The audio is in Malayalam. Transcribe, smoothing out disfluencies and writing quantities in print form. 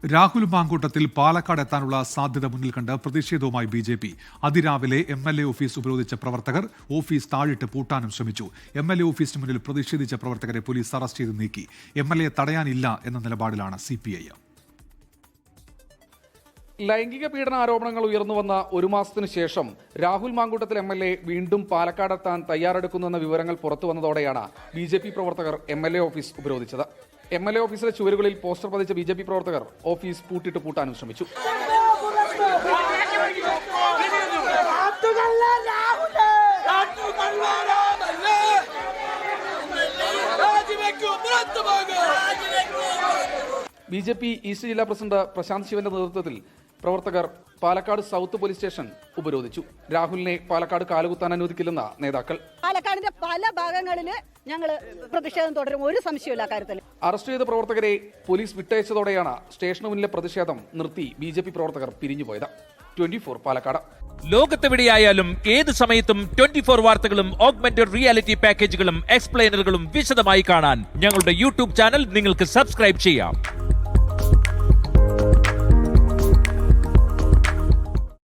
രാഹുൽ മാങ്കൂട്ടത്തിൽ പാലക്കാട് എത്താനുള്ള സാധ്യത മുന്നിൽ കണ്ട് പ്രതിഷേധവുമായി ബി.ജെ.പി. അതിരാവിലെ എം.എൽ.എ. ഓഫീസ് ഉപരോധിച്ച പ്രവർത്തകർ ഓഫീസ് താഴിട്ട് പൂട്ടാനും ശ്രമിച്ചു. എം.എൽ.എ. ഓഫീസിന് മുന്നിൽ പ്രതിഷേധിച്ച പ്രവർത്തകരെ പോലീസ് അറസ്റ്റ് ചെയ്ത് നീക്കി. എം.എൽ.എ. തടയാനില്ല എന്ന നിലപാടിലാണ് CPI. ലൈംഗിക പീഡന ആരോപണങ്ങൾ ഉയർന്നുവന്ന ഒരു മാസത്തിനു ശേഷം രാഹുൽ മാങ്കൂട്ടത്തിൽ എം.എൽ.എ. വീണ്ടും പാലക്കാടെത്താൻ തയ്യാറെടുക്കുന്നുവെന്ന വിവരങ്ങൾ പുറത്തുവന്നതോടെയാണ് ബി.ജെ.പി. പ്രവർത്തകർ എം.എൽ.എ. ഓഫീസ് ഉപരോധിച്ചത്. എം.എൽ.എ. ഓഫീസിലെ ചുവരുകളിൽ പോസ്റ്റർ പതിച്ച ബി.ജെ.പി. പ്രവർത്തകർ ഓഫീസ് പൂട്ടിട്ട് പൂട്ടാനും ശ്രമിച്ചു. ബി.ജെ.പി. ഈസ്റ്റ് ജില്ലാ പ്രസിഡന്റ് പ്രശാന്ത് ശിവന്റെ നേതൃത്വത്തിൽ പ്രവർത്തകർ പാലക്കാട് സൗത്ത് പോലീസ് സ്റ്റേഷൻ ഉപരോധിച്ചു. രാഹുലിനെ പാലക്കാട് കാലുകുത്താൻ അനുവദിക്കില്ലെന്ന നേതാക്കൾ. പാലക്കാടിന്റെ പല ഭാഗങ്ങളിൽ ഞങ്ങൾ പ്രതിഷേധം തുടരും, ഒരു സംശയമില്ല കാര്യത്തിൽ. അറസ്റ്റ് ചെയ്ത പ്രവർത്തകരെ പോലീസ് വിട്ടയച്ചതോടെയാണ് സ്റ്റേഷന് മുന്നിലെ പ്രതിഷേധം നിർത്തി ബി.ജെ.പി. പ്രവർത്തകർ പിരിഞ്ഞുപോയത്. 24 പാലക്കാട്. ലോകത്തെവിടെയായാലും ഏത് സമയത്തും 24 വാർത്തകളും ഓഗ്മെന്റഡ് റിയാലിറ്റി പാക്കേജുകളും എക്സ്പ്ലെയിനറുകളും വിശദമായി കാണാൻ ഞങ്ങളുടെ YouTube ചാനൽ നിങ്ങൾക്ക് സബ്സ്ക്രൈബ് ചെയ്യാം.